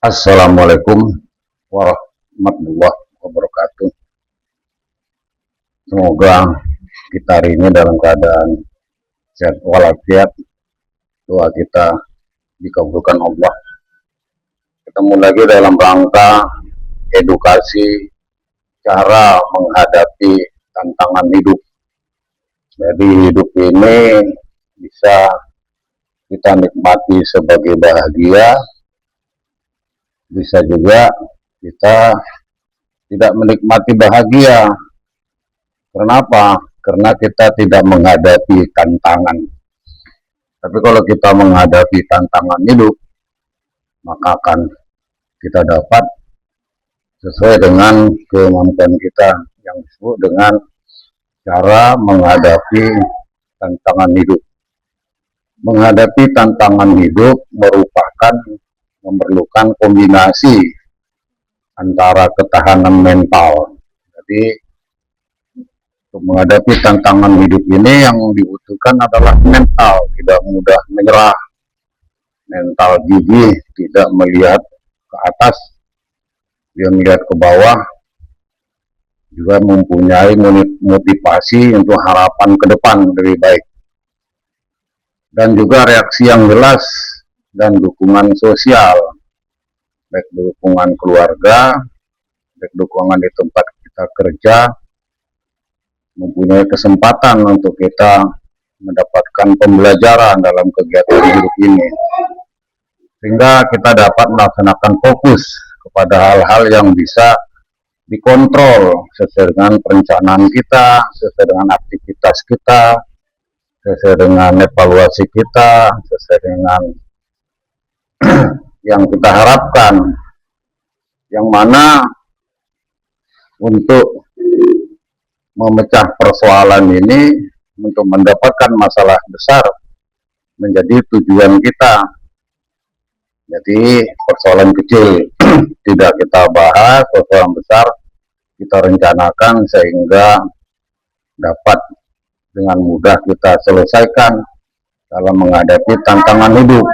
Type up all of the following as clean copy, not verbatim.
Assalamualaikum warahmatullahi wabarakatuh. Semoga kita hari ini dalam keadaan sehat walafiat. Doa kita dikabulkan Allah. Ketemu lagi dalam rangka edukasi cara menghadapi tantangan hidup. Jadi hidup ini bisa kita nikmati sebagai bahagia, bisa juga kita tidak menikmati bahagia. Kenapa? Karena kita tidak menghadapi tantangan. Tapi kalau kita menghadapi tantangan hidup, maka akan kita dapat sesuai dengan kemampuan kita yang disebut dengan cara menghadapi tantangan hidup. Menghadapi tantangan hidup memerlukan kombinasi antara ketahanan mental. Jadi untuk menghadapi tantangan hidup ini yang dibutuhkan adalah mental, tidak mudah menyerah, mental gigih, tidak melihat ke atas, dia melihat ke bawah, juga mempunyai motivasi untuk harapan ke depan lebih baik, dan juga reaksi yang jelas dan dukungan sosial, baik dukungan keluarga, baik dukungan di tempat kita kerja, mempunyai kesempatan untuk kita mendapatkan pembelajaran dalam kegiatan hidup ini, sehingga kita dapat melaksanakan fokus kepada hal-hal yang bisa dikontrol sesuai dengan perencanaan kita, sesuai dengan aktivitas kita, sesuai dengan evaluasi kita, sesuai dengan yang kita harapkan, yang mana untuk memecah persoalan ini, untuk mendapatkan masalah besar menjadi tujuan kita. Jadi persoalan kecil tidak kita bahas, persoalan besar kita rencanakan sehingga dapat dengan mudah kita selesaikan dalam menghadapi tantangan hidup.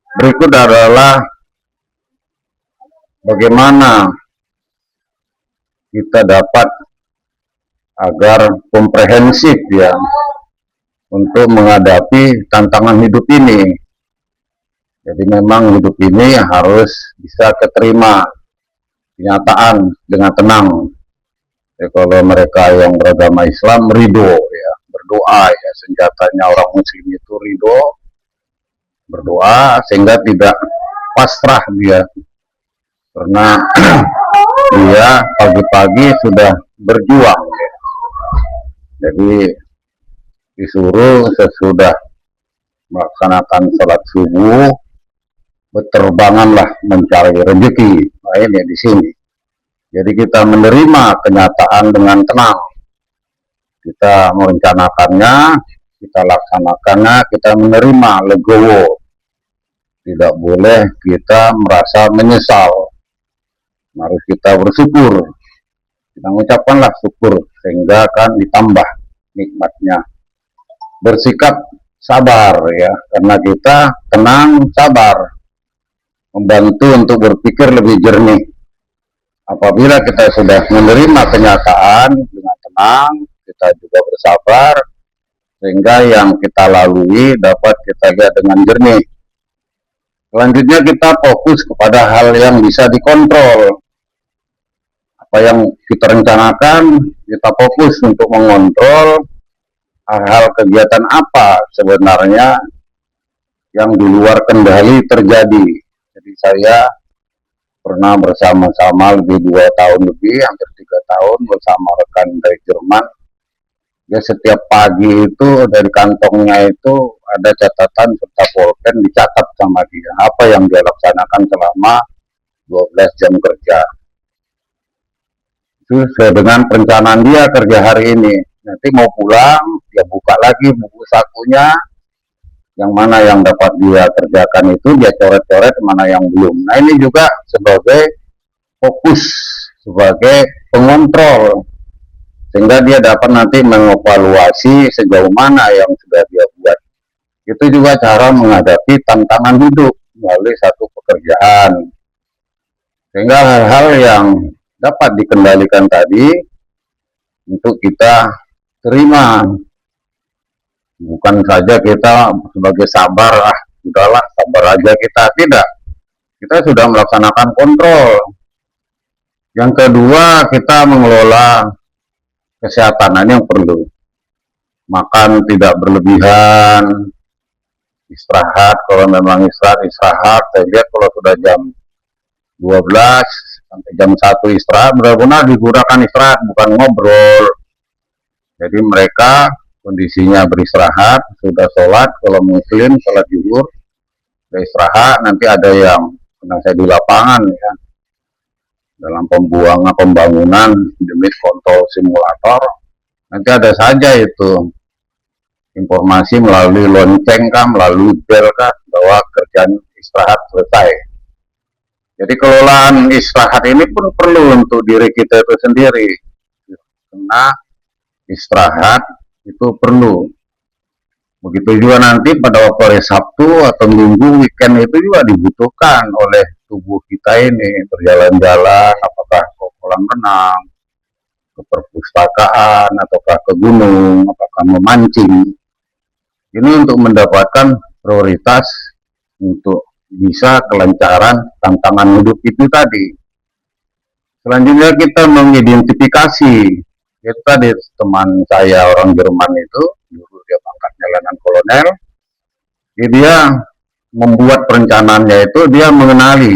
Berikut adalah bagaimana kita dapat agar komprehensif ya untuk menghadapi tantangan hidup ini. Jadi memang hidup ini harus bisa keterima kenyataan dengan tenang. Ya, kalau mereka yang beragama Islam ridho ya, berdoa ya, senjatanya orang muslim itu ridho, berdoa sehingga tidak pasrah dia, karena dia pagi-pagi sudah berjuang ya. Jadi disuruh sesudah melaksanakan sholat subuh berterbanganlah mencari rezeki. Nah ini di sini. Jadi kita menerima kenyataan dengan tenang. Kita merencanakannya, kita laksanakannya, kita menerima legowo. Tidak boleh kita merasa menyesal. Harus kita bersyukur. Kita mengucapkanlah syukur sehingga akan ditambah nikmatnya. Bersikap sabar ya, karena kita tenang, sabar, membantu untuk berpikir lebih jernih. Apabila kita sudah menerima kenyataan dengan tenang, kita juga bersabar, sehingga yang kita lalui dapat kita lihat dengan jernih. Selanjutnya kita fokus kepada hal yang bisa dikontrol. Apa yang kita rencanakan, kita fokus untuk mengontrol hal-hal kegiatan apa sebenarnya yang di luar kendali terjadi. Jadi saya pernah bersama-sama lebih 2 tahun lebih, hampir 3 tahun bersama rekan dari Jerman. Ya setiap pagi itu dari kantongnya itu ada catatan serta pulpen dicatat sama dia apa yang dia laksanakan selama 12 jam kerja. Itu sesuai dengan perencanaan dia kerja hari ini. Nanti mau pulang, dia buka lagi buku sakunya, yang mana yang dapat dia kerjakan itu dia coret-coret, mana yang belum. Nah ini juga sebagai fokus, sebagai pengontrol, sehingga dia dapat nanti mengevaluasi sejauh mana yang sudah dia buat. Itu juga cara menghadapi tantangan hidup melalui satu pekerjaan. Sehingga hal-hal yang dapat dikendalikan tadi untuk kita terima. Bukan saja kita sebagai sabar, udahlah sabar aja kita, tidak. Kita sudah melaksanakan kontrol. Yang kedua, kita mengelola kesehatan yang perlu. Makan tidak berlebihan, istirahat kalau memang istirahat. Saya lihat kalau sudah jam 12 sampai jam 1 istirahat, benar-benar digunakan istirahat, bukan ngobrol. Jadi mereka kondisinya beristirahat, sudah sholat, kalau muslim sholat zuhur, sudah istirahat. Nanti ada yang karena saya di lapangan ya, dalam pembangunan demi kontrol simulator, nanti ada saja itu informasi melalui lonceng melalui bel bahwa kerjaan istirahat selesai. Jadi kelolaan istirahat ini pun perlu untuk diri kita itu sendiri, karena istirahat itu perlu. Begitu juga nanti pada waktu hari Sabtu atau Minggu weekend itu juga dibutuhkan oleh tubuh kita ini, berjalan-jalan, apakah ke kolam renang, ke perpustakaan, ataukah ke gunung, apakah memancing. Ini untuk mendapatkan prioritas untuk bisa kelancaran tantangan hidup itu tadi. Selanjutnya kita mengidentifikasi. Itu tadi teman saya orang Jerman itu, dulu dia pangkatnya letnan kolonel, dia membuat perencanaannya itu, dia mengenali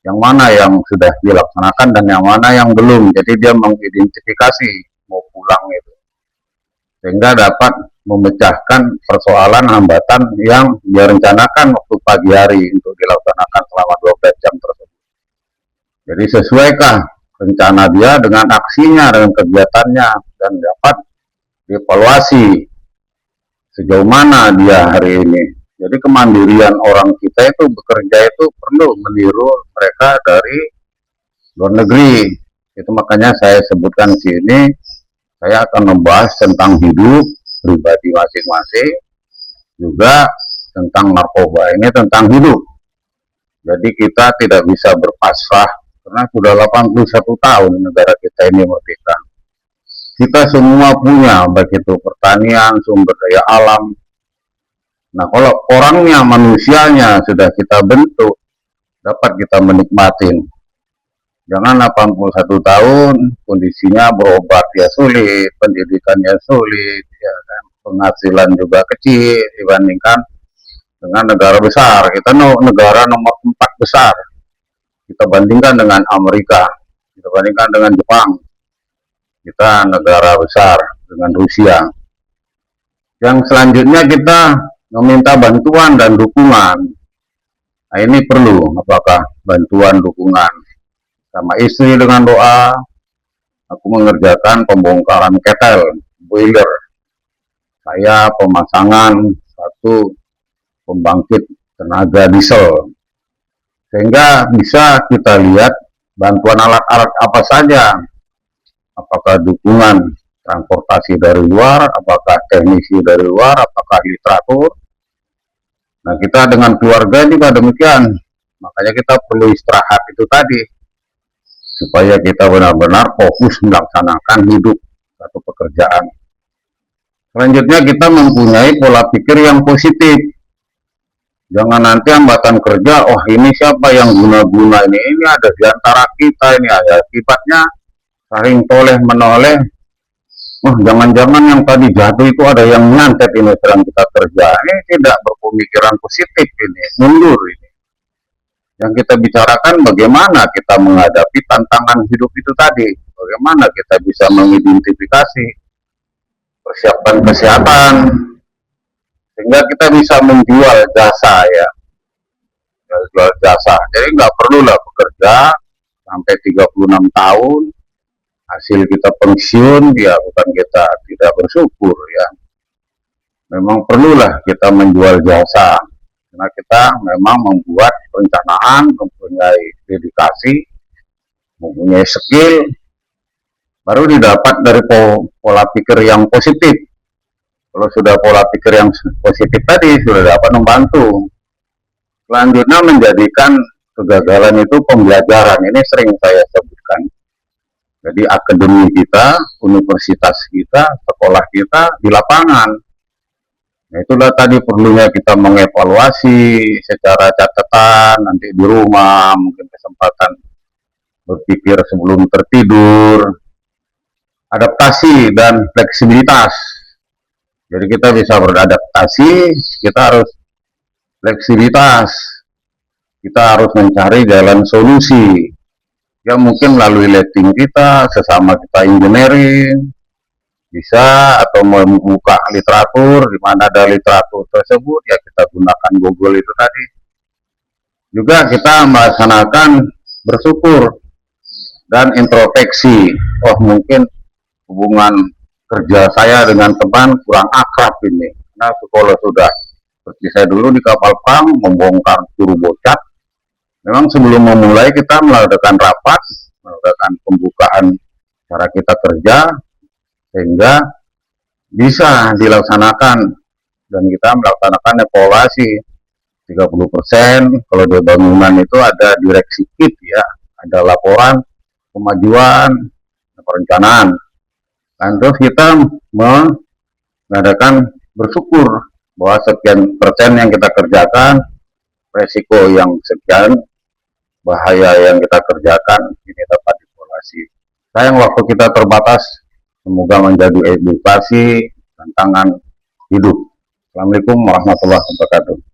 yang mana yang sudah dilaksanakan dan yang mana yang belum. Jadi dia mengidentifikasi mau pulang itu, sehingga dapat memecahkan persoalan hambatan yang dia rencanakan waktu pagi hari untuk dilaksanakan selama 12 jam tersebut. Jadi sesuaikah rencana dia dengan aksinya, dengan kegiatannya, dan dapat dievaluasi sejauh mana dia hari ini. Jadi kemandirian orang kita itu bekerja itu perlu meniru mereka dari luar negeri. Itu makanya saya sebutkan di sini, saya akan membahas tentang hidup pribadi masing-masing, juga tentang narkoba ini, tentang hidup. Jadi kita tidak bisa berpasrah, karena sudah 81 tahun negara kita ini merdeka. Kita semua punya, baik itu pertanian, sumber daya alam. Nah, kalau orangnya, manusianya sudah kita bentuk, dapat kita menikmatin. Jangan 81 tahun, kondisinya berobat ya sulit, pendidikannya sulit, ya kan? Penghasilan juga kecil dibandingkan dengan negara besar. Kita negara nomor 4 besar. Kita bandingkan dengan Amerika, kita bandingkan dengan Jepang. Kita negara besar dengan Rusia. Yang selanjutnya kita meminta bantuan dan dukungan. Nah, ini perlu, apakah bantuan dukungan sama istri dengan doa. Aku mengerjakan pembongkaran ketel, boiler. Saya pemasangan satu pembangkit tenaga diesel. Sehingga bisa kita lihat bantuan alat-alat apa saja. Apakah dukungan transportasi dari luar, apakah teknisi dari luar, apakah literatur. Nah, kita dengan keluarga juga demikian. Makanya kita perlu istirahat itu tadi, supaya kita benar-benar fokus melaksanakan hidup satu pekerjaan. Selanjutnya kita mempunyai pola pikir yang positif. Jangan nanti hambatan kerja, oh ini siapa yang guna-guna ini ada di antara kita ini, ada sifatnya saling toleh menoleh. Oh, jangan-jangan yang tadi jatuh itu ada yang nyantet ini sedang kita kerja. Ini tidak berpemikiran positif ini, mundur ini. Yang kita bicarakan bagaimana kita menghadapi tantangan hidup itu tadi. Bagaimana kita bisa mengidentifikasi persiapan kesehatan, sehingga kita bisa menjual jasa ya. Jual jasa. Jadi nggak perlulah bekerja sampai 36 tahun, hasil kita pensiun, ya bukan kita tidak bersyukur ya. Memang perlulah kita menjual jasa, karena kita memang membuat perencanaan, mempunyai dedikasi, mempunyai skill, baru didapat dari pola pikir yang positif. Kalau sudah pola pikir yang positif tadi, sudah dapat membantu. Selanjutnya menjadikan kegagalan itu pembelajaran. Ini sering saya sebutkan. Jadi akademi kita, universitas kita, sekolah kita di lapangan. Nah, itulah tadi perlunya kita mengevaluasi secara catatan nanti di rumah, mungkin kesempatan berpikir sebelum tertidur, adaptasi dan fleksibilitas. Jadi kita bisa beradaptasi, kita harus fleksibilitas, kita harus mencari jalan solusi. Ya mungkin melalui letting kita, sesama kita engineering, bisa, atau membuka literatur, di mana ada literatur tersebut, ya kita gunakan Google itu tadi. Juga kita melaksanakan bersyukur dan introspeksi. Oh mungkin hubungan kerja saya dengan teman kurang akrab ini. Nah sekolah sudah, seperti saya dulu di kapal perang, membongkar juru bocah. Memang sebelum memulai kita melakukan rapat, melakukan pembukaan cara kita kerja, sehingga bisa dilaksanakan dan kita melaksanakan evaluasi 30%. Kalau di bangunan itu ada direksi kit ya, ada laporan kemajuan perencanaan. Dan terus kita mengadakan bersyukur bahwa sekian persen yang kita kerjakan, resiko yang sekian, bahaya yang kita kerjakan ini dapat dievaluasi. Sayang waktu kita terbatas, semoga menjadi edukasi tantangan hidup. Assalamualaikum warahmatullahi wabarakatuh.